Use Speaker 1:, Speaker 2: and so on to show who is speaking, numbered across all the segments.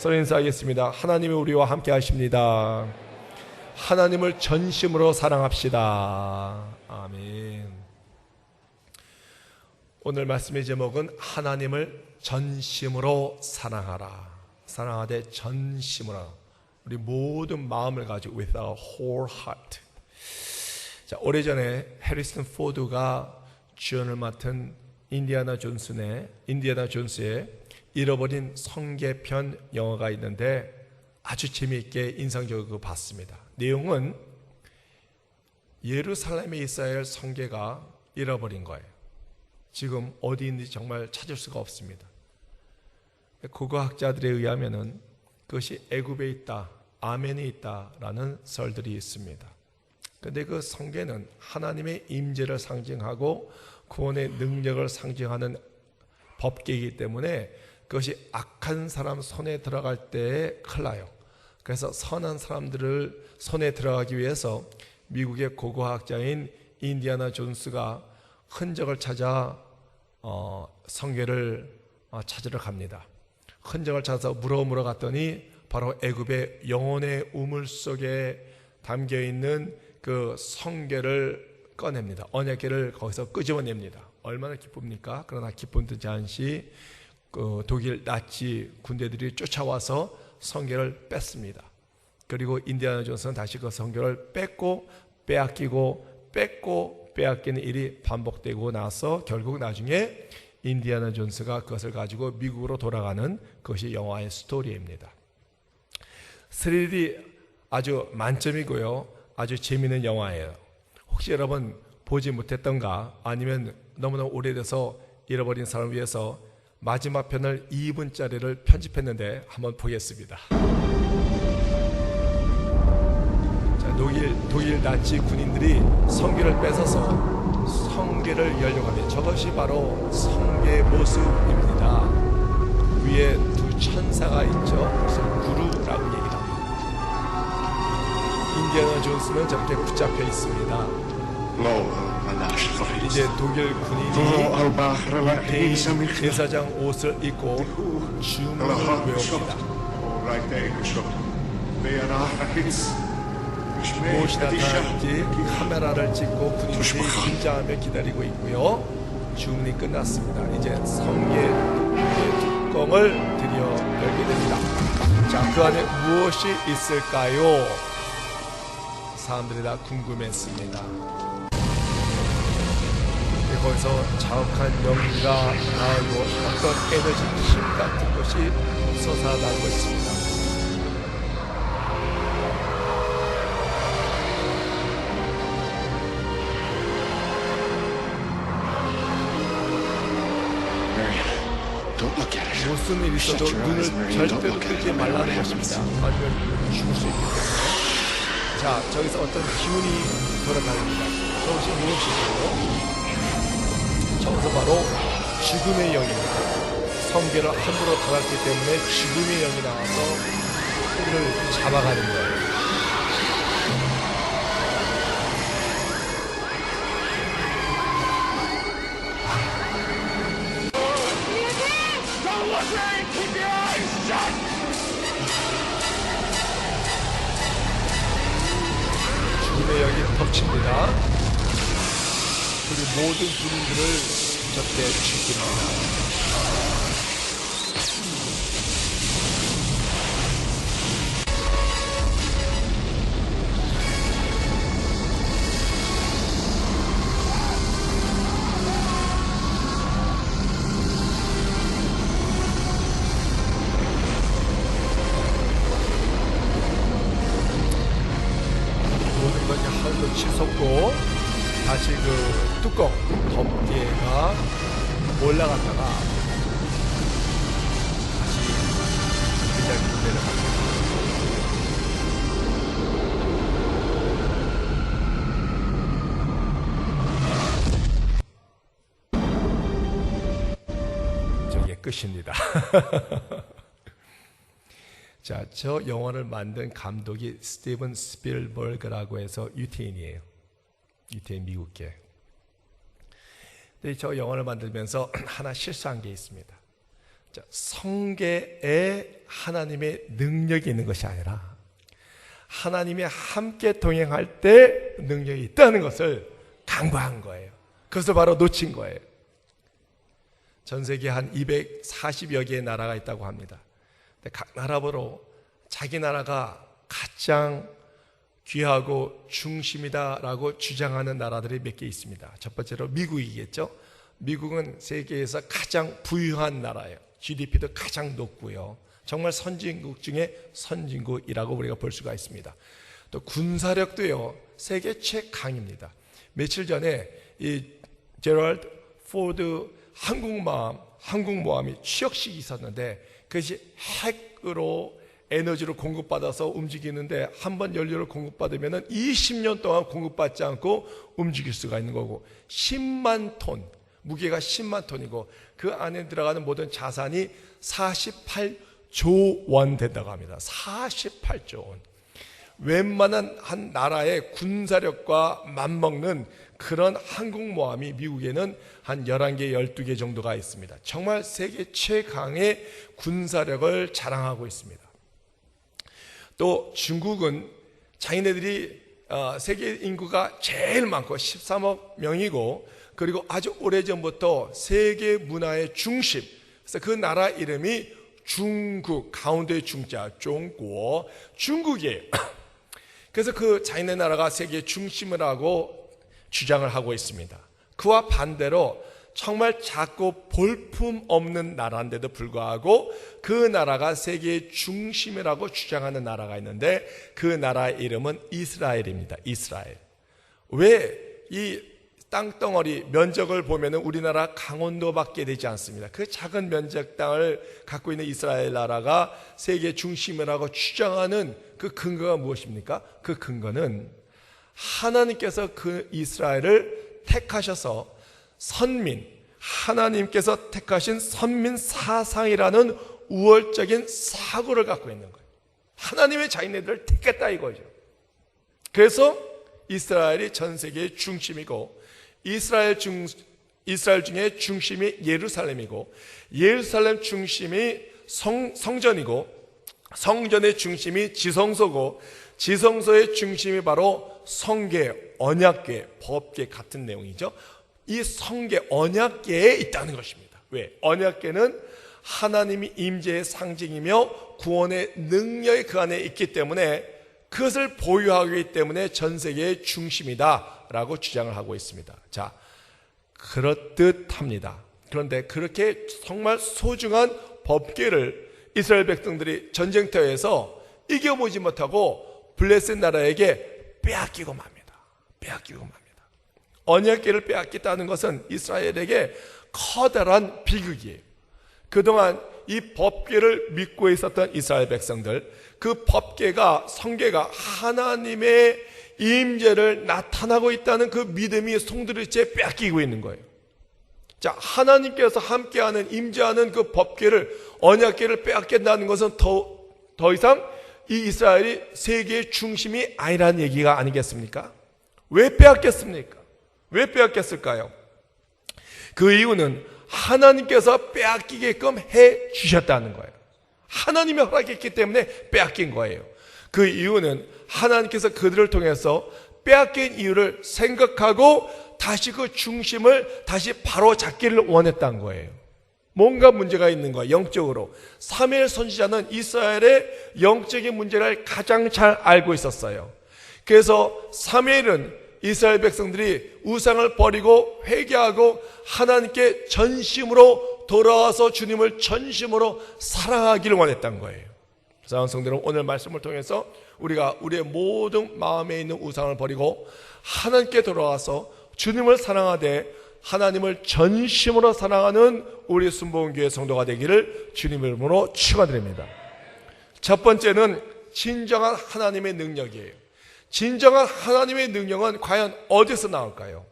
Speaker 1: 서로 인사하겠습니다. 하나님이 우리와 함께 하십니다. 하나님을 전심으로 사랑합시다. 아멘. 오늘 말씀의 제목은 하나님을 전심으로 사랑하라. 사랑하되 전심으로, 우리 모든 마음을 가지고 with our whole heart. 자, 오래전에 해리슨 포드가 주연을 맡은 인디아나 존스의 잃어버린 성계편 영화가 있는데 아주 재미있게 인상적으로 봤습니다. 내용은 예루살렘에 있어야 할 성계가 잃어버린 거예요. 지금 어디 있는지 정말 찾을 수가 없습니다. 고고학자들에 의하면은 그것이 애굽에 있다, 아멘에 있다라는 설들이 있습니다. 그런데 그 성계는 하나님의 임재를 상징하고 구원의 능력을 상징하는 법계이기 때문에 그것이 악한 사람 손에 들어갈 때에 큰일 나요. 그래서 선한 사람들을 손에 들어가기 위해서 미국의 고고학자인 인디아나 존스가 흔적을 찾아 성계를 찾으러 갑니다. 흔적을 찾아서 물어 갔더니 바로 애굽의 영혼의 우물 속에 담겨있는 그 성계를 꺼냅니다. 언약궤를 거기서 끄집어냅니다. 얼마나 기쁩니까? 그러나 기쁜 듯이 한시 그 독일 나치 군대들이 쫓아와서 성계를 뺐습니다. 그리고 인디아나 존스는 다시 그 성계를 뺏고 빼앗기고 뺏고 빼앗기는 일이 반복되고 나서 결국 나중에 인디아나 존스가 그것을 가지고 미국으로 돌아가는 그것이 영화의 스토리입니다. 스릴이 아주 만점이고요. 아주 재미있는 영화예요. 혹시 여러분 보지 못했던가, 아니면 너무나 오래돼서 잃어버린 사람을 위해서 마지막 편을 2분짜리를 편집했는데 한번 보겠습니다. 자, 독일 나치 군인들이 성계를 뺏어서 성계를 열려고 합니다. 저것이 바로 성계의 모습입니다. 위에 두 천사가 있죠. 그래서 구루라고 얘기를 합니다. 인디아나 존스는 저렇게 붙잡혀 있습니다. 이제 독일 군인이 제사장 옷을 입고 주문을 외웁니다. 무엇이 나타날지 카메라를 찍고 군인들이 긴장하며 기다리고 있고요. 주문이 끝났습니다. 이제 성계의 뚜껑을 들여 열게 됩니다. 자, 그 안에 무엇이 있을까요? 사람들이 다 궁금했습니다. 거기서 자욱한 연기가 나오고 어떤 에너지, 힘 같은 것이 솟아나고 있습니다. 무슨 일이 있어도 눈을 절대로 뜨지 말라는 것입니다. 아니면 죽을 수 있기 때문에. 자, 저기서 어떤 기운이 돌아다닙니다. 저것이 무엇이고요? 저것은 바로 죽음의 영입니다. 성계를 함부로 닫았기 때문에 죽음의 영이 나와서 우리를 잡아가는 거예요. 죽음의 영이 덮칩니다. 그리고 모든 군인들을 적게 죽입니다. 모든 것이 하루도 치솟고 다시 그 뚜껑 덮개가 올라갔다가 다시 그 자리로 내려갑니다. 저게 끝입니다. 자, 저 영화를 만든 감독이 스티븐 스필버그라고 해서 유태인이에요. 유태인 미국계. 근데 저 영화를 만들면서 하나 실수한 게 있습니다. 자, 성계에 하나님의 능력이 있는 것이 아니라 하나님이 함께 동행할 때 능력이 있다는 것을 간과한 거예요. 그것을 바로 놓친 거예요. 전 세계에 한 240여 개의 나라가 있다고 합니다. 근데 각 나라별로 자기 나라가 가장 귀하고 중심이다라고 주장하는 나라들이 몇 개 있습니다. 첫 번째로 미국이겠죠. 미국은 세계에서 가장 부유한 나라예요. GDP도 가장 높고요. 정말 선진국 중에 선진국이라고 우리가 볼 수가 있습니다. 또 군사력도요, 세계 최강입니다. 며칠 전에 이 제럴드 포드 항공모함이 취역식이 있었는데 그것이 핵으로 에너지를 공급받아서 움직이는데 한 번 연료를 공급받으면 20년 동안 공급받지 않고 움직일 수가 있는 거고 10만 톤, 무게가 10만 톤이고 그 안에 들어가는 모든 자산이 48조 원 된다고 합니다. 48조 원. 웬만한 한 나라의 군사력과 맞먹는 그런 항공모함이 미국에는 한 11개, 12개 정도가 있습니다. 정말 세계 최강의 군사력을 자랑하고 있습니다. 또 중국은 자기네들이 세계 인구가 제일 많고 13억 명이고 그리고 아주 오래전부터 세계 문화의 중심, 그래서 그 나라 이름이 중국, 가운데 중자, 중국, 중국이에요. 그래서 그 자기네 나라가 세계 중심을 하고 주장을 하고 있습니다. 그와 반대로 정말 작고 볼품 없는 나라인데도 불구하고 그 나라가 세계의 중심이라고 주장하는 나라가 있는데 그 나라의 이름은 이스라엘입니다. 이스라엘. 왜 이 땅덩어리 면적을 보면 우리나라 강원도밖에 되지 않습니다. 그 작은 면적 땅을 갖고 있는 이스라엘 나라가 세계 중심이라고 주장하는 그 근거가 무엇입니까? 그 근거는 하나님께서 그 이스라엘을 택하셔서 선민, 하나님께서 택하신 선민 사상이라는 우월적인 사고를 갖고 있는 거예요. 하나님의 자기네들을 택했다 이거죠. 그래서 이스라엘이 전 세계의 중심이고 이스라엘 중에 중심이 예루살렘이고 예루살렘 중심이 성전이고 성전의 중심이 지성소고 지성소의 중심이 바로 성계, 언약계, 법계 같은 내용이죠. 이 성계, 언약계에 있다는 것입니다. 왜? 언약계는 하나님이 임재의 상징이며 구원의 능력이 그 안에 있기 때문에 그것을 보유하기 때문에 전 세계의 중심이다라고 주장을 하고 있습니다. 자, 그렇듯합니다. 그런데 그렇게 정말 소중한 법계를 이스라엘 백성들이 전쟁터에서 이겨보지 못하고 블레셋 나라에게 빼앗기고 맙니다. 빼앗기고 맙니다. 언약궤를 빼앗겼다는 것은 이스라엘에게 커다란 비극이에요. 그동안 이 법궤를 믿고 있었던 이스라엘 백성들, 그 법궤가, 성궤가 하나님의 임재를 나타나고 있다는 그 믿음이 송두리째 빼앗기고 있는 거예요. 자, 하나님께서 함께하는 임재하는 그 법궤를, 언약궤를 빼앗긴다는 것은 더 이상 이 이스라엘이 세계의 중심이 아니라는 얘기가 아니겠습니까? 왜 빼앗겼습니까? 왜 빼앗겼을까요? 그 이유는 하나님께서 빼앗기게끔 해 주셨다는 거예요. 하나님이 허락했기 때문에 빼앗긴 거예요. 그 이유는 하나님께서 그들을 통해서 빼앗긴 이유를 생각하고 다시 그 중심을 다시 바로 잡기를 원했다는 거예요. 뭔가 문제가 있는 거야, 영적으로. 사무엘 선지자는 이스라엘의 영적인 문제를 가장 잘 알고 있었어요. 그래서 사무엘은 이스라엘 백성들이 우상을 버리고 회개하고 하나님께 전심으로 돌아와서 주님을 전심으로 사랑하기를 원했던 거예요. 사랑하는 성도 여러분, 오늘 말씀을 통해서 우리가 우리의 모든 마음에 있는 우상을 버리고 하나님께 돌아와서 주님을 사랑하되 하나님을 전심으로 사랑하는 우리 순복음교회 성도가 되기를 주님의 이름으로 축원드립니다. 첫 번째는 진정한 하나님의 능력이에요. 진정한 하나님의 능력은 과연 어디서 나올까요?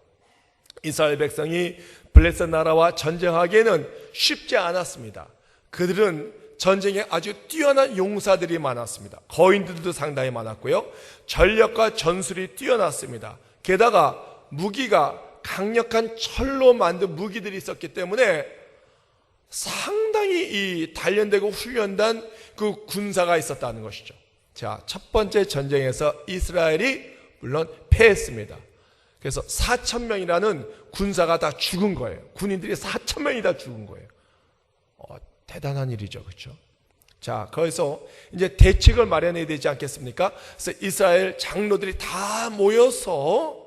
Speaker 1: 이스라엘 백성이 블레셋 나라와 전쟁하기에는 쉽지 않았습니다. 그들은 전쟁에 아주 뛰어난 용사들이 많았습니다. 거인들도 상당히 많았고요. 전력과 전술이 뛰어났습니다. 게다가 무기가 강력한 철로 만든 무기들이 있었기 때문에 상당히 이 단련되고 훈련된 그 군사가 있었다는 것이죠. 자, 첫 번째 전쟁에서 이스라엘이 물론 패했습니다. 그래서 4,000명이라는 군사가 다 죽은 거예요. 군인들이 4,000명이 다 죽은 거예요. 대단한 일이죠. 그렇죠? 자, 거기서 이제 대책을 마련해야 되지 않겠습니까? 그래서 이스라엘 장로들이 다 모여서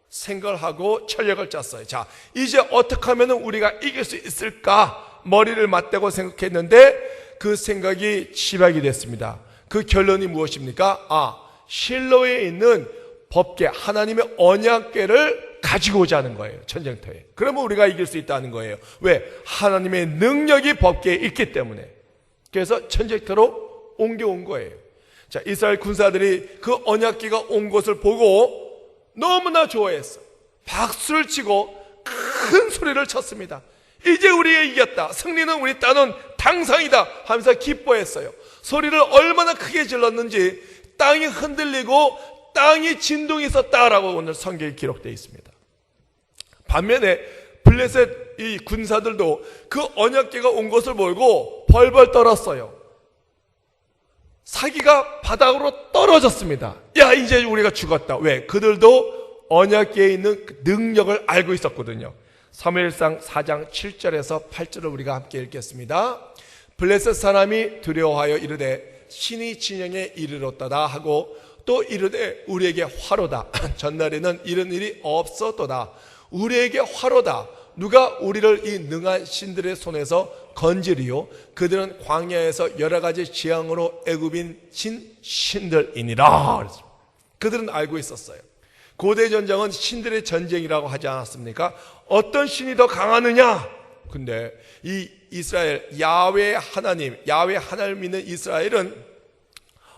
Speaker 1: 생각을 하고 전략을 짰어요. 자, 이제 어떻게 하면 우리가 이길 수 있을까? 머리를 맞대고 생각했는데 그 생각이 지박이 됐습니다. 그 결론이 무엇입니까? 실로에 있는 법궤, 하나님의 언약궤를 가지고 오자는 거예요. 전쟁터에. 그러면 우리가 이길 수 있다는 거예요. 왜? 하나님의 능력이 법궤에 있기 때문에. 그래서 전쟁터로 옮겨온 거예요. 자, 이스라엘 군사들이 그 언약궤가 온 것을 보고 너무나 좋아했어. 박수를 치고 큰 소리를 쳤습니다. 이제 우리가 이겼다. 승리는 우리 따놓은 당상이다 하면서 기뻐했어요. 소리를 얼마나 크게 질렀는지 땅이 흔들리고 땅이 진동이 있었다라고 오늘 성경에 기록되어 있습니다. 반면에 블레셋 이 군사들도 그 언약궤가 온 것을 보고 벌벌 떨었어요. 사기가 바닥으로 떨어졌습니다. 야, 이제 우리가 죽었다. 왜? 그들도 언약궤에 있는 능력을 알고 있었거든요. 사무엘상 4장 7절에서 8절을 우리가 함께 읽겠습니다. 블레셋 사람이 두려워하여 이르되 신이 진영에 이르렀다다 하고 또 이르되 우리에게 화로다. 전날에는 이런 일이 없었도다. 우리에게 화로다. 누가 우리를 이 능한 신들의 손에서 건지리요? 그들은 광야에서 여러 가지 지향으로 애굽인 신들이니라. 그들은 알고 있었어요. 고대 전쟁은 신들의 전쟁이라고 하지 않았습니까? 어떤 신이 더 강하느냐? 근데 이 이스라엘 야훼 하나님 믿는 이스라엘은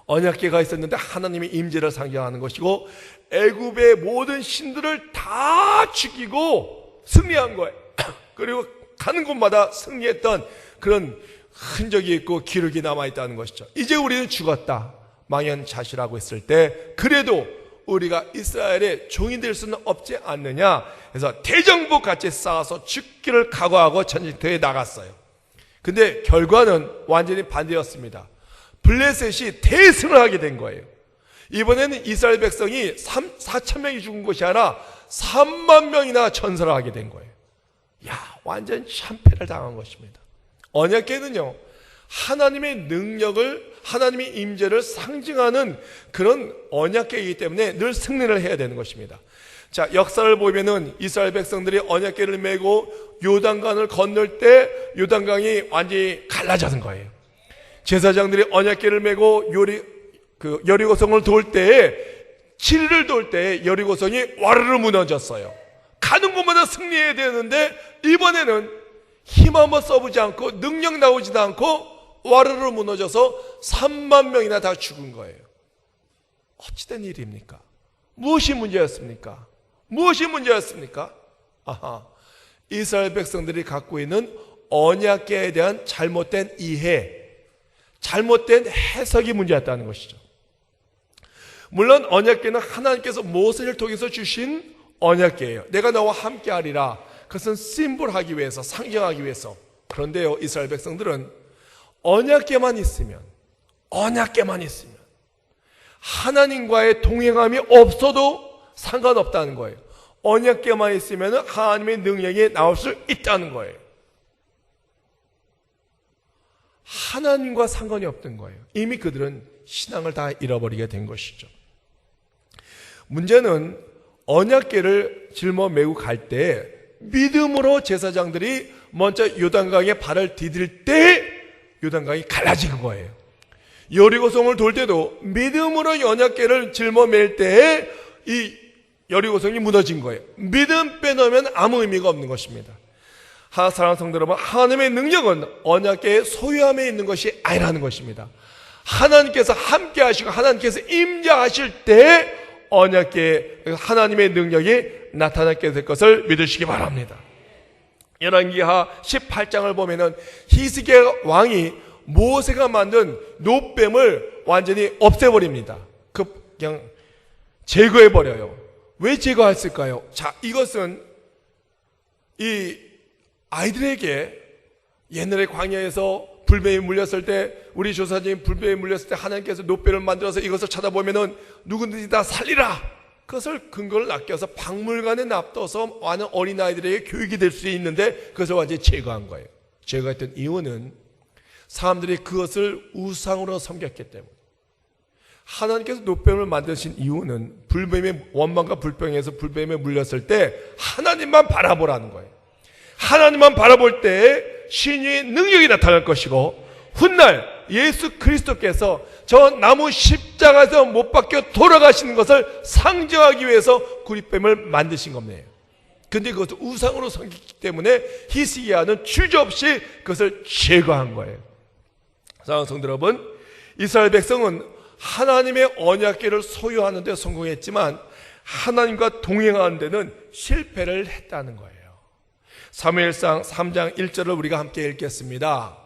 Speaker 1: 언약궤가 있었는데 하나님의 임재를 상징하는 것이고 애굽의 모든 신들을 다 죽이고 승리한 거예요. 그리고 가는 곳마다 승리했던 그런 흔적이 있고 기록이 남아있다는 것이죠. 이제 우리는 죽었다 망연자실하고 있을 때 그래도 우리가 이스라엘의 종이 될 수는 없지 않느냐. 그래서 대정부 같이 쌓아서 죽기를 각오하고 전쟁터에 나갔어요. 근데 결과는 완전히 반대였습니다. 블레셋이 대승을 하게 된 거예요. 이번에는 이스라엘 백성이 4,000명이 죽은 것이 아니라 3만 명이나 전사를 하게 된 거예요. 완전 참패를 당한 것입니다. 언약궤는요, 하나님의 능력을, 하나님의 임재를 상징하는 그런 언약궤이기 때문에 늘 승리를 해야 되는 것입니다. 자, 역사를 보면은 이스라엘 백성들이 언약궤를 메고 요단강을 건널 때 요단강이 완전히 갈라져는 거예요. 제사장들이 언약궤를 메고 여리고성을 돌 때에 7일을 돌 때에 여리고성이 와르르 무너졌어요. 가는 곳마다 승리해야 되는데 이번에는 힘 한번 써보지 않고 능력 나오지도 않고 와르르 무너져서 3만 명이나 다 죽은 거예요. 어찌된 일입니까? 무엇이 문제였습니까? 이스라엘 백성들이 갖고 있는 언약궤에 대한 잘못된 이해, 잘못된 해석이 문제였다는 것이죠. 물론 언약궤는 하나님께서 모세를 통해서 주신 언약궤예요. 내가 너와 함께하리라. 그것은 심볼하기 위해서, 상징하기 위해서. 그런데요, 이스라엘 백성들은 언약궤만 있으면 하나님과의 동행함이 없어도 상관없다는 거예요. 언약궤만 있으면 하나님의 능력이 나올 수 있다는 거예요. 하나님과 상관이 없던 거예요. 이미 그들은 신앙을 다 잃어버리게 된 것이죠. 문제는 언약궤를 짊어 메고 갈 때 믿음으로 제사장들이 먼저 요단강에 발을 디딜 때 요단강이 갈라진 거예요. 여리고성을 돌 때도 믿음으로 언약궤를 짊어 맬 때 이 여리고성이 무너진 거예요. 믿음 빼놓으면 아무 의미가 없는 것입니다. 사랑하는 성도 여러분, 하나님의 능력은 언약궤의 소유함에 있는 것이 아니라는 것입니다. 하나님께서 함께 하시고 하나님께서 임재하실 때 언약궤 하나님의 능력이 나타나게 될 것을 믿으시기 바랍니다. 열왕기하 18장을 보면은 히스기야 왕이 모세가 만든 노뱀을 완전히 없애버립니다. 그냥 제거해버려요. 왜 제거했을까요? 자, 이것은 이 아이들에게 옛날에 광야에서 불뱀이 물렸을 때, 우리 조상님이 불뱀이 물렸을 때 하나님께서 놋배를 만들어서 이것을 쳐다보면은 누구든지 다 살리라, 그것을 근거를 아껴서 박물관에 납둬서 많은 어린아이들에게 교육이 될 수 있는데 그것을 완전히 제거한 거예요. 제거했던 이유는 사람들이 그것을 우상으로 섬겼기 때문에. 하나님께서 놋뱀을 만드신 이유는 불뱀의 원망과 불평에서 불뱀에 물렸을 때 하나님만 바라보라는 거예요. 하나님만 바라볼 때 신의 능력이 나타날 것이고, 훗날 예수 그리스도께서 저 나무 십자가에서 못 박혀 돌아가시는 것을 상징하기 위해서 구릿뱀을 만드신 겁니다. 근데 그것을 우상으로 섬기기 때문에 히스기야는 주저없이 그것을 제거한 거예요. 사랑하는 성도 여러분, 이스라엘 백성은 하나님의 언약궤를 소유하는 데 성공했지만 하나님과 동행하는 데는 실패를 했다는 거예요. 사무엘상 3장 1절을 우리가 함께 읽겠습니다.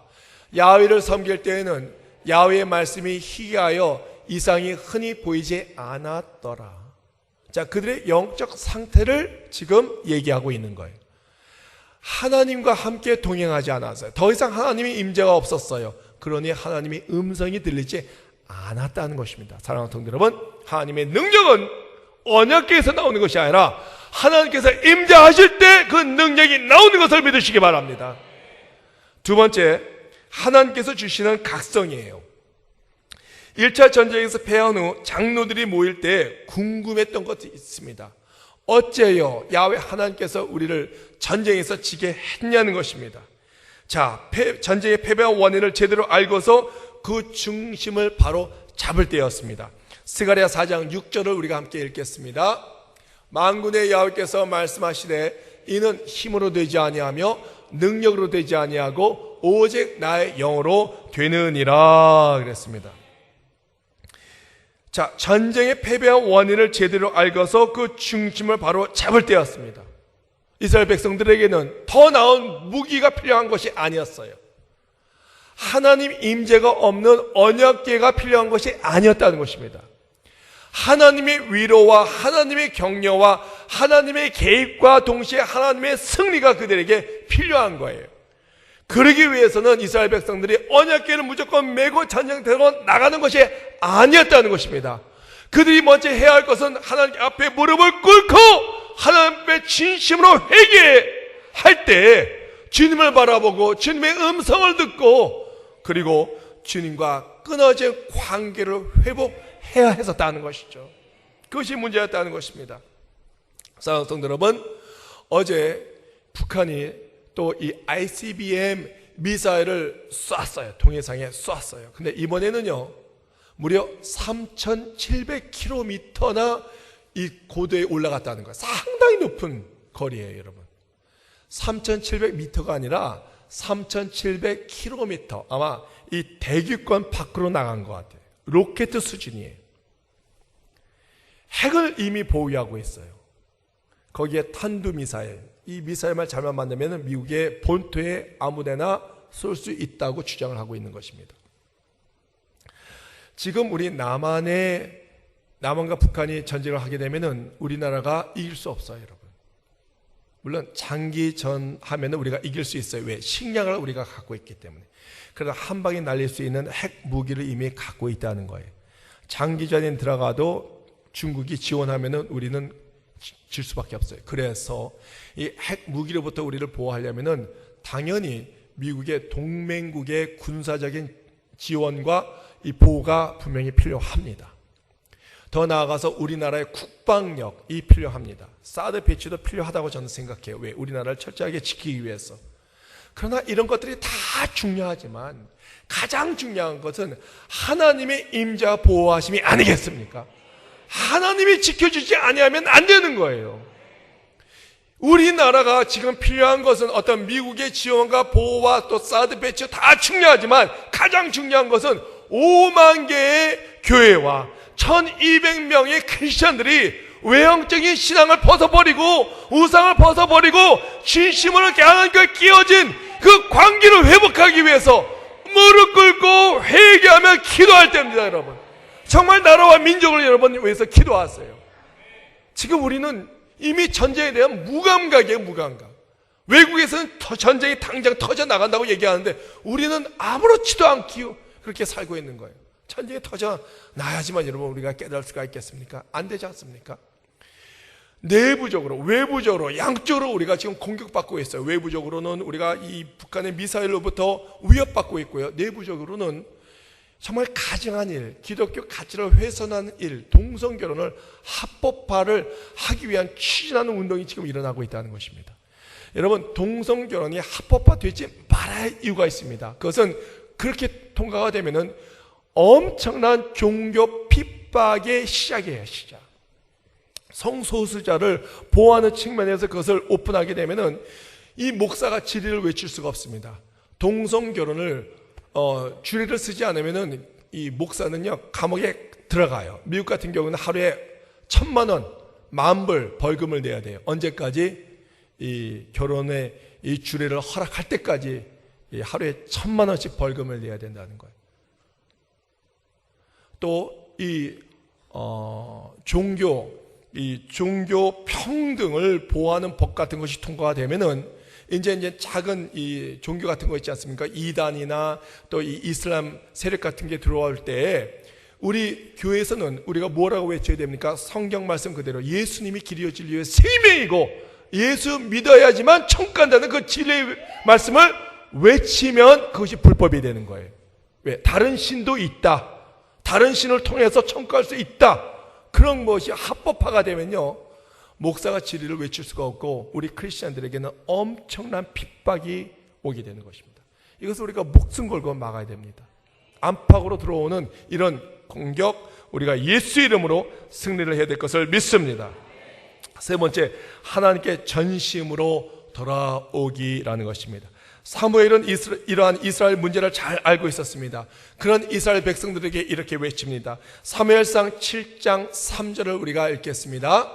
Speaker 1: 야훼를 섬길 때에는 야훼의 말씀이 희귀하여 이상이 흔히 보이지 않았더라. 자, 그들의 영적 상태를 지금 얘기하고 있는 거예요. 하나님과 함께 동행하지 않았어요. 더 이상 하나님의 임재가 없었어요. 그러니 하나님의 음성이 들리지 않았다는 것입니다. 사랑하는 성도 여러분, 하나님의 능력은 언약궤에서 나오는 것이 아니라 하나님께서 임재하실 때 그 능력이 나오는 것을 믿으시기 바랍니다. 두 번째, 하나님께서 주시는 각성이에요. 1차 전쟁에서 패한 후 장로들이 모일 때 궁금했던 것이 있습니다. 어째요 야훼 하나님께서 우리를 전쟁에서 지게 했냐는 것입니다. 자, 전쟁의 패배한 원인을 제대로 알고서 그 중심을 바로 잡을 때였습니다. 스가랴 4장 6절을 우리가 함께 읽겠습니다. 만군의 야훼께서 말씀하시되 이는 힘으로 되지 아니하며 능력으로 되지 아니하고 오직 나의 영으로 되느니라 그랬습니다. 자, 전쟁의 패배한 원인을 제대로 알고서 그 중심을 바로 잡을 때였습니다. 이스라엘 백성들에게는 더 나은 무기가 필요한 것이 아니었어요. 하나님 임재가 없는 언약궤가 필요한 것이 아니었다는 것입니다. 하나님의 위로와 하나님의 격려와 하나님의 개입과 동시에 하나님의 승리가 그들에게 필요한 거예요. 그러기 위해서는 이스라엘 백성들이 언약궤를 무조건 메고 전쟁터로 나가는 것이 아니었다는 것입니다. 그들이 먼저 해야 할 것은 하나님 앞에 무릎을 꿇고 하나님 앞에 진심으로 회개할 때 주님을 바라보고 주님의 음성을 듣고 그리고 주님과 끊어진 관계를 회복해야 했었다는 것이죠. 그것이 문제였다는 것입니다. 사랑하는 성도 여러분, 어제 북한이 또 이 ICBM 미사일을 쐈어요. 동해상에 쐈어요. 근데 이번에는요, 무려 3,700km나 이 고도에 올라갔다는 거예요. 상당히 높은 거리예요, 여러분. 3,700m가 아니라 3,700km. 아마 이 대기권 밖으로 나간 것 같아요. 로켓 수준이에요. 핵을 이미 보유하고 있어요. 거기에 탄두미사일, 이 미사일만 잘만 만들면 미국의 본토에 아무데나 쏠 수 있다고 주장을 하고 있는 것입니다. 지금 우리 남한과 북한이 전쟁을 하게 되면 우리나라가 이길 수 없어요, 여러분. 물론 장기전 하면 우리가 이길 수 있어요. 왜? 식량을 우리가 갖고 있기 때문에. 그래서 한 방에 날릴 수 있는 핵 무기를 이미 갖고 있다는 거예요. 장기전에 들어가도 중국이 지원하면 우리는 질 수밖에 없어요. 그래서 이 핵 무기로부터 우리를 보호하려면 당연히 미국의 동맹국의 군사적인 지원과 이 보호가 분명히 필요합니다. 더 나아가서 우리나라의 국방력이 필요합니다. 사드 배치도 필요하다고 저는 생각해요. 왜? 우리나라를 철저하게 지키기 위해서. 그러나 이런 것들이 다 중요하지만 가장 중요한 것은 하나님의 임재와 보호하심이 아니겠습니까? 하나님이 지켜주지 아니하면 안 되는 거예요. 우리나라가 지금 필요한 것은 어떤 미국의 지원과 보호와 또 사드 배치 다 중요하지만 가장 중요한 것은 5만 개의 교회와 1200명의 크리스천들이 외형적인 신앙을 벗어버리고 우상을 벗어버리고 진심으로 하나님과 끼어진 그 관계를 회복하기 위해서 무릎 꿇고 회개하며 기도할 때입니다, 여러분. 정말 나라와 민족을 여러분 위해서 기도하세요. 지금 우리는 이미 전쟁에 대한 무감각이에요, 무감각. 외국에서는 전쟁이 당장 터져 나간다고 얘기하는데 우리는 아무렇지도 않기요 그렇게 살고 있는 거예요. 전쟁이 터져 나야지만 여러분 우리가 깨달을 수가 있겠습니까? 안 되지 않습니까? 내부적으로 외부적으로 양쪽으로 우리가 지금 공격받고 있어요. 외부적으로는 우리가 이 북한의 미사일로부터 위협받고 있고요. 내부적으로는 정말 가증한 일, 기독교 가치를 훼손하는 일, 동성결혼을 합법화를 하기 위한 추진하는 운동이 지금 일어나고 있다는 것입니다. 여러분, 동성결혼이 합법화되지 말아야 할 이유가 있습니다. 그것은 그렇게 통과가 되면은 엄청난 종교 핍박의 시작이에요. 시작. 성소수자를 보호하는 측면에서 그것을 오픈하게 되면은 이 목사가 진리를 외칠 수가 없습니다. 동성결혼을 주례를 쓰지 않으면은 이 목사는요 감옥에 들어가요. 미국 같은 경우는 하루에 1,000만 원, 10,000불 벌금을 내야 돼요. 언제까지? 이 결혼의 이 주례를 허락할 때까지 하루에 1,000만 원씩 벌금을 내야 된다는 거예요. 또 이 종교 평등을 보호하는 법 같은 것이 통과가 되면은 이제 작은 이 종교 같은 거 있지 않습니까? 이단이나 또 이 이슬람 세력 같은 게 들어올 때 우리 교회에서는 우리가 뭐라고 외쳐야 됩니까? 성경 말씀 그대로 예수님이 길이요 진리요 생명이고 예수 믿어야지만 천국 간다는 그 진리의 말씀을 외치면 그것이 불법이 되는 거예요. 왜? 다른 신도 있다. 다른 신을 통해서 천국 갈 수 있다. 그런 것이 합법화가 되면요 목사가 진리를 외칠 수가 없고 우리 크리스천들에게는 엄청난 핍박이 오게 되는 것입니다. 이것을 우리가 목숨 걸고 막아야 됩니다. 안팎으로 들어오는 이런 공격 우리가 예수 이름으로 승리를 해야 될 것을 믿습니다. 세 번째, 하나님께 전심으로 돌아오기라는 것입니다. 사무엘은 이러한 이스라엘 문제를 잘 알고 있었습니다. 그런 이스라엘 백성들에게 이렇게 외칩니다. 사무엘상 7장 3절을 우리가 읽겠습니다.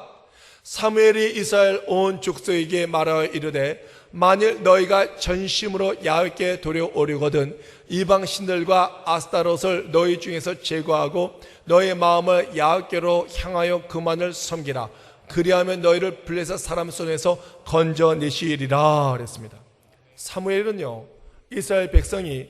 Speaker 1: 사무엘이 이스라엘 온 족속에게 말하여 이르되 만일 너희가 전심으로 야훼께 돌아오려거든 이방 신들과 아스타롯을 너희 중에서 제거하고 너희 마음을 야훼께로 향하여 그만을 섬기라. 그리하면 너희를 블레셋 사람 손에서 건져내시리라 그랬습니다. 사무엘은요 이스라엘 백성이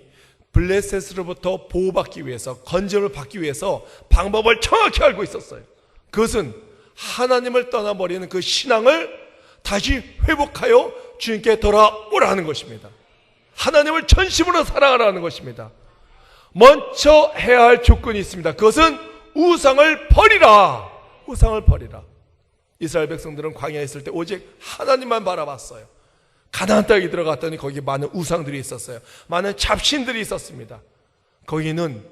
Speaker 1: 블레셋으로부터 보호받기 위해서 건전을 받기 위해서 방법을 정확히 알고 있었어요. 그것은 하나님을 떠나버리는 그 신앙을 다시 회복하여 주님께 돌아오라는 것입니다. 하나님을 전심으로 사랑하라는 것입니다. 먼저 해야 할 조건이 있습니다. 그것은 우상을 버리라. 우상을 버리라. 이스라엘 백성들은 광야에 있을 때 오직 하나님만 바라봤어요. 가나안 땅에 들어갔더니 거기 많은 우상들이 있었어요. 많은 잡신들이 있었습니다. 거기는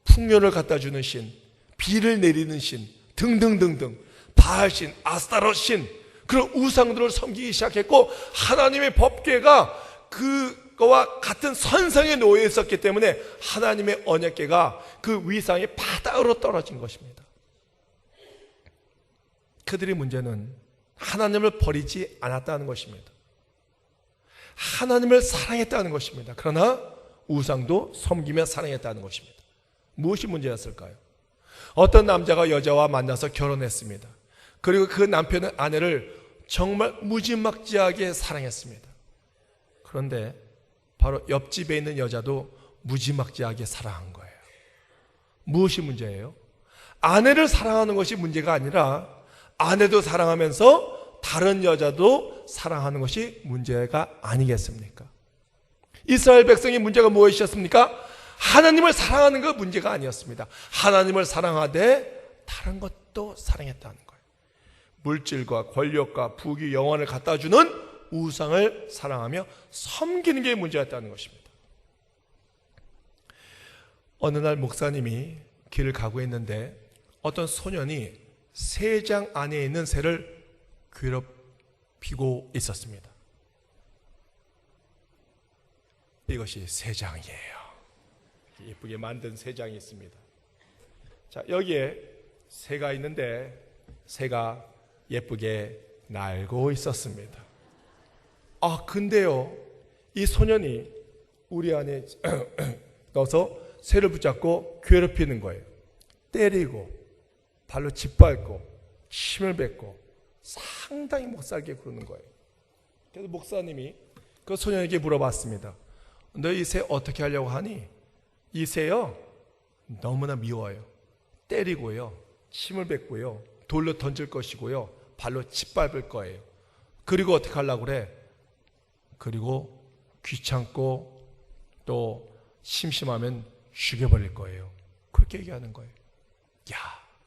Speaker 1: 풍요를 갖다 주는 신, 비를 내리는 신 등등등등 바알신, 아스타롯신 그런 우상들을 섬기기 시작했고 하나님의 법궤가 그거와 같은 선상에 놓여 있었기 때문에 하나님의 언약궤가 그 위상이 바닥으로 떨어진 것입니다. 그들의 문제는 하나님을 버리지 않았다는 것입니다. 하나님을 사랑했다는 것입니다. 그러나 우상도 섬기며 사랑했다는 것입니다. 무엇이 문제였을까요? 어떤 남자가 여자와 만나서 결혼했습니다. 그리고 그 남편은 아내를 정말 무지막지하게 사랑했습니다. 그런데 바로 옆집에 있는 여자도 무지막지하게 사랑한 거예요. 무엇이 문제예요? 아내를 사랑하는 것이 문제가 아니라 아내도 사랑하면서 다른 여자도 사랑하는 것이 문제가 아니겠습니까? 이스라엘 백성의 문제가 무엇이었습니까? 하나님을 사랑하는 것 문제가 아니었습니다. 하나님을 사랑하되 다른 것도 사랑했다는 거예요. 물질과 권력과 부귀 영원을 갖다 주는 우상을 사랑하며 섬기는 게 문제였다는 것입니다. 어느 날 목사님이 길을 가고 있는데 어떤 소년이 새장 안에 있는 새를 괴롭히고 있었습니다. 이것이 새장이에요. 예쁘게 만든 새장이 있습니다. 자, 여기에 새가 있는데 새가 예쁘게 날고 있었습니다. 근데요, 이 소년이 우리 안에 넣어서 새를 붙잡고 괴롭히는 거예요. 때리고 발로 짓밟고 침을 뱉고 상당히 못 살게 구르는 거예요. 그래서 목사님이 그 소년에게 물어봤습니다. 너 이 새 어떻게 하려고 하니? 이 새요 너무나 미워요. 때리고요, 침을 뱉고요, 돌로 던질 것이고요, 발로 짓밟을 거예요. 그리고 어떻게 하려고 그래? 그리고 귀찮고 또 심심하면 죽여버릴 거예요. 그렇게 얘기하는 거예요. 야,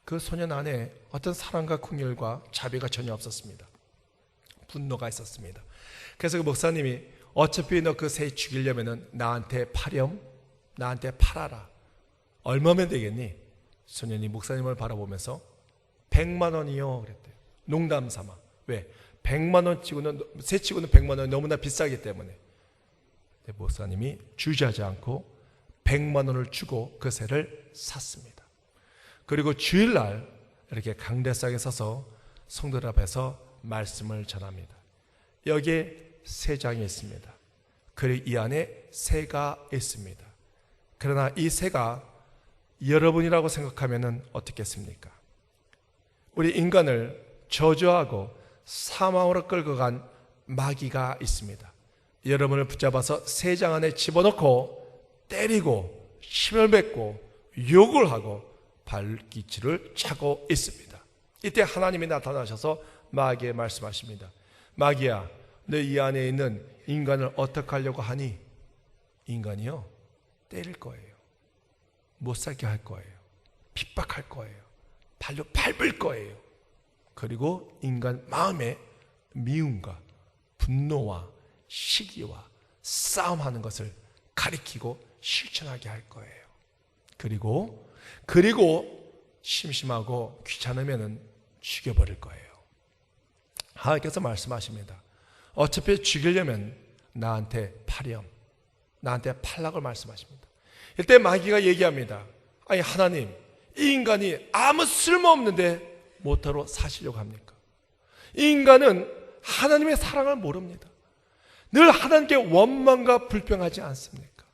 Speaker 1: 그 소년 안에 어떤 사랑과 긍휼과 자비가 전혀 없었습니다. 분노가 있었습니다. 그래서 그 목사님이 어차피 너 그 새 죽이려면은 나한테 파렴, 나한테 팔아라. 얼마면 되겠니? 소년이 목사님을 바라보면서 100만 원이요 그랬대요. 농담 삼아. 왜? 100만 원 치고는, 새 치고는 100만 원이 너무나 비싸기 때문에. 목사님이 주저하지 않고 100만 원을 주고 그 새를 샀습니다. 그리고 주일날 이렇게 강대상에 서서 성도들 앞에서 말씀을 전합니다. 여기에 새 장이 있습니다. 그리고 이 안에 새가 있습니다. 그러나 이 새가 여러분이라고 생각하면 어떻겠습니까? 우리 인간을 저주하고 사망으로 끌고 간 마귀가 있습니다. 여러분을 붙잡아서 새 장 안에 집어넣고 때리고 침을 뱉고 욕을 하고 발기치를 차고 있습니다. 이때 하나님이 나타나셔서 마귀에게 말씀하십니다. 마귀야, 너 이 안에 있는 인간을 어떻게 하려고 하니? 인간이요, 때릴 거예요. 못 살게 할 거예요. 핍박할 거예요. 발로 밟을 거예요. 그리고 인간 마음에 미움과 분노와 시기와 싸움하는 것을 가리키고 실천하게 할 거예요. 그리고 심심하고 귀찮으면 죽여버릴 거예요. 하나님께서 말씀하십니다. 어차피 죽이려면 나한테 파렴, 나한테 팔라고 말씀하십니다. 이때 마귀가 얘기합니다. 아니 하나님, 이 인간이 아무 쓸모없는데 뭐하러 사시려고 합니까? 이 인간은 하나님의 사랑을 모릅니다. 늘 하나님께 원망과 불평하지 않습니까?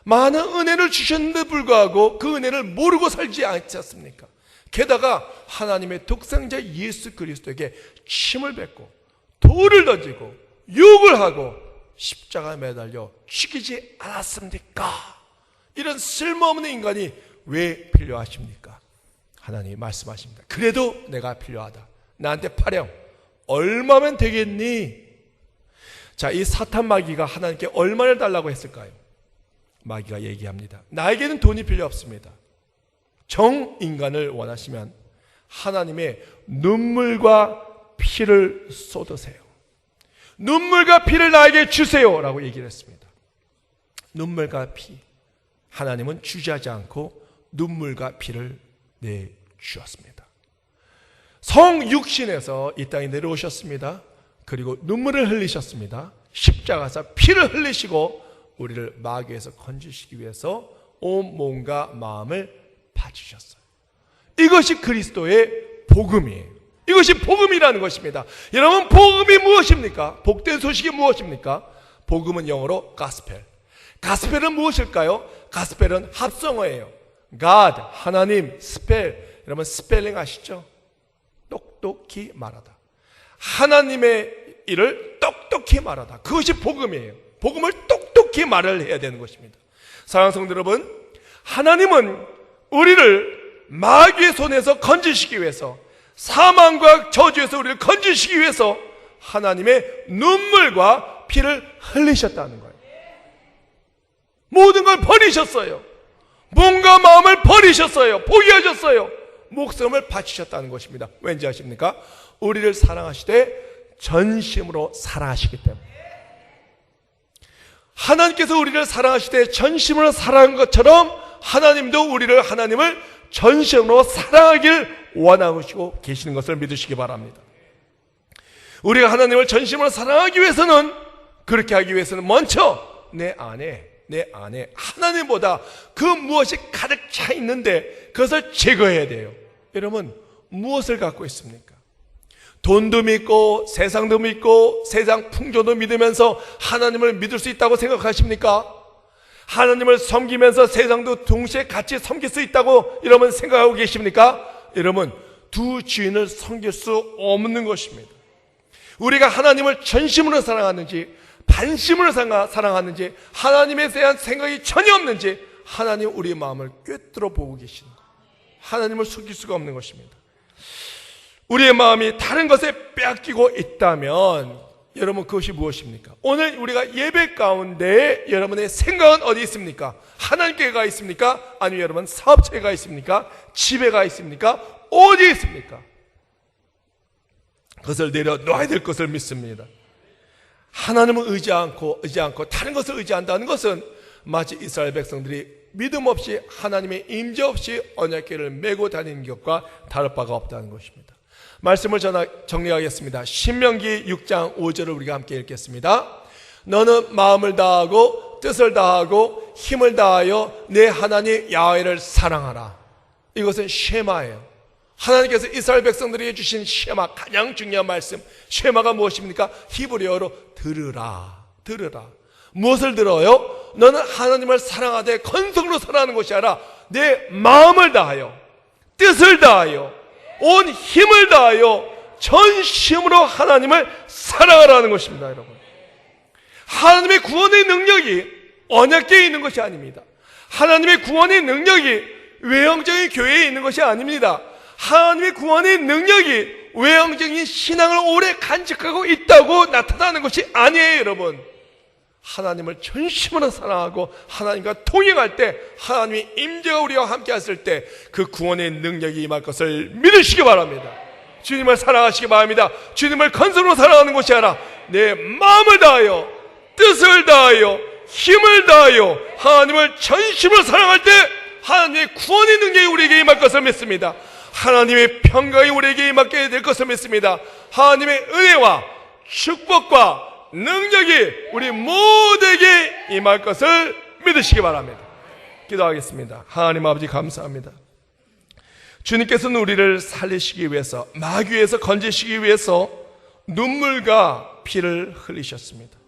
Speaker 1: 많은 은혜를 주셨는데 불구하고 그 은혜를 모르고 살지 않지 않습니까? 게다가 하나님의 독생자 예수 그리스도에게 침을 뱉고 돌을 던지고 욕을 하고 십자가에 매달려 죽이지 않았습니까? 이런 쓸모없는 인간이 왜 필요하십니까? 하나님이 말씀하십니다. 그래도 내가 필요하다. 나한테 파렴. 얼마면 되겠니? 자, 이 사탄 마귀가 하나님께 얼마를 달라고 했을까요? 마귀가 얘기합니다. 나에게는 돈이 필요 없습니다. 정인간을 원하시면 하나님의 눈물과 피를 쏟으세요. 눈물과 피를 나에게 주세요 라고 얘기를 했습니다. 눈물과 피. 하나님은 주저하지 않고 눈물과 피를 내주었습니다. 성육신에서 이 땅에 내려오셨습니다. 그리고 눈물을 흘리셨습니다. 십자가에서 피를 흘리시고 우리를 마귀에서 건지시기 위해서 온 몸과 마음을 바치셨어요. 이것이 그리스도의 복음이에요. 이것이 복음이라는 것입니다. 여러분, 복음이 무엇입니까? 복된 소식이 무엇입니까? 복음은 영어로 가스펠. 가스펠은 무엇일까요? 가스펠은 합성어예요. God, 하나님, 스펠. 여러분 스펠링 아시죠? 똑똑히 말하다. 하나님의 일을 똑똑히 말하다. 그것이 복음이에요. 복음을 똑똑히 말을 해야 되는 것입니다. 사랑하는 성도 여러분, 하나님은 우리를 마귀의 손에서 건지시기 위해서, 사망과 저주에서 우리를 건지시기 위해서 하나님의 눈물과 피를 흘리셨다는 거예요. 모든 걸 버리셨어요. 몸과 마음을 버리셨어요. 포기하셨어요. 목숨을 바치셨다는 것입니다. 왠지 아십니까? 우리를 사랑하시되 전심으로 사랑하시기 때문에. 하나님께서 우리를 사랑하시되 전심으로 사랑한 것처럼 하나님도 하나님을 전심으로 사랑하길 원하시고 계시는 것을 믿으시기 바랍니다. 우리가 하나님을 전심으로 사랑하기 위해서는, 그렇게 하기 위해서는 먼저 내 안에 하나님보다 그 무엇이 가득 차 있는데 그것을 제거해야 돼요. 여러분, 무엇을 갖고 있습니까? 돈도 믿고 세상도 믿고 세상 풍조도 믿으면서 하나님을 믿을 수 있다고 생각하십니까? 하나님을 섬기면서 세상도 동시에 같이 섬길 수 있다고 여러분 생각하고 계십니까? 여러분, 두 주인을 섬길 수 없는 것입니다. 우리가 하나님을 전심으로 사랑하는지 반심으로 사랑하는지 하나님에 대한 생각이 전혀 없는지 하나님 우리의 마음을 꿰뚫어 보고 계시는 거예요. 하나님을 속일 수가 없는 것입니다. 우리의 마음이 다른 것에 빼앗기고 있다면 여러분 그것이 무엇입니까? 오늘 우리가 예배 가운데 여러분의 생각은 어디 있습니까? 하나님께 가 있습니까? 아니면 여러분 사업체에 가 있습니까? 집에 가 있습니까? 어디에 있습니까? 그것을 내려놓아야 될 것을 믿습니다. 하나님을 의지 않고 다른 것을 의지한다는 것은 마치 이스라엘 백성들이 믿음 없이 하나님의 임재 없이 언약궤를 메고 다니는 것과 다를 바가 없다는 것입니다. 말씀을 정리하겠습니다. 신명기 6장 5절을 우리가 함께 읽겠습니다. 너는 마음을 다하고 뜻을 다하고 힘을 다하여 내 하나님 야훼를 사랑하라. 이것은 쉐마예요. 하나님께서 이스라엘 백성들에게 주신 쉐마, 가장 중요한 말씀. 쉐마가 무엇입니까? 히브리어로 들으라. 무엇을 들어요? 너는 하나님을 사랑하되 건성으로 사랑하는 것이 아니라 내 마음을 다하여 뜻을 다하여 온 힘을 다하여 전심으로 하나님을 사랑하라는 것입니다. 여러분, 하나님의 구원의 능력이 언약궤에 있는 것이 아닙니다. 하나님의 구원의 능력이 외형적인 교회에 있는 것이 아닙니다. 하나님의 구원의 능력이 외형적인 신앙을 오래 간직하고 있다고 나타나는 것이 아니에요. 여러분, 하나님을 전심으로 사랑하고 하나님과 동행할 때, 하나님의 임재가 우리와 함께 했을 때 그 구원의 능력이 임할 것을 믿으시기 바랍니다. 주님을 사랑하시기 바랍니다. 주님을 건성으로 사랑하는 것이 아니라 내 마음을 다하여 뜻을 다하여 힘을 다하여 하나님을 전심으로 사랑할 때 하나님의 구원의 능력이 우리에게 임할 것을 믿습니다. 하나님의 평강이 우리에게 임하게 될 것을 믿습니다. 하나님의 은혜와 축복과 능력이 우리 모두에게 임할 것을 믿으시기 바랍니다. 기도하겠습니다. 하나님 아버지 감사합니다. 주님께서는 우리를 살리시기 위해서, 마귀에서 건지시기 위해서 눈물과 피를 흘리셨습니다.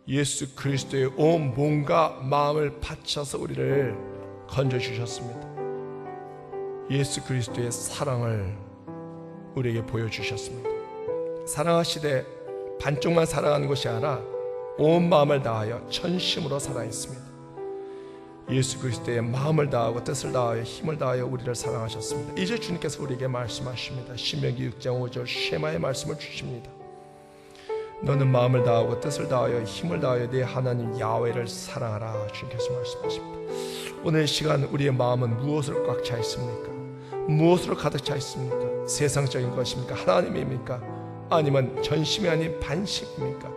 Speaker 1: 예수 그리스도의 온 몸과 마음을 바쳐서 우리를 건져주셨습니다. 예수 그리스도의 사랑을 우리에게 보여주셨습니다. 사랑하시되 반쪽만 사랑하는 것이 아니라 온 마음을 다하여 전심으로 사랑했습니다. 예수 그리스도의 마음을 다하고 뜻을 다하여 힘을 다하여 우리를 사랑하셨습니다. 이제 주님께서 우리에게 말씀하십니다. 신명기 6장 5절 쉐마의 말씀을 주십니다. 너는 마음을 다하고 뜻을 다하여 힘을 다하여 내 하나님 야훼를 사랑하라. 주님께서 말씀하십니다. 오늘 시간 우리의 마음은 무엇으로 꽉 차 있습니까? 무엇으로 가득 차 있습니까? 세상적인 것입니까? 하나님입니까? 아니면 전심이 아닌 반심입니까?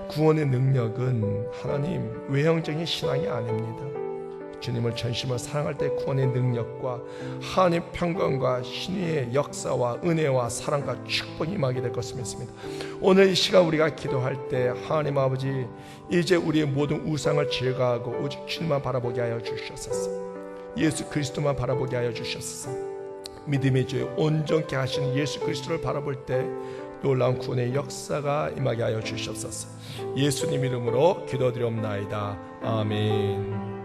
Speaker 1: 구원의 능력은 하나님 외형적인 신앙이 아닙니다. 주님을 전심으로 사랑할 때 구원의 능력과 하나님 평강과 신의의 역사와 은혜와 사랑과 축복이 임하게 될 것을 믿습니다. 오늘 이 시간 우리가 기도할 때 하나님 아버지, 이제 우리의 모든 우상을 제거하고 오직 주님만 바라보게 하여 주시옵소서. 예수 그리스도만 바라보게 하여 주시옵소서. 믿음의 주에 온전케 하시는 예수 그리스도를 바라볼 때 놀라운 구원의 역사가 임하게 하여 주시옵소서. 예수님 이름으로 기도드리옵나이다. 아멘.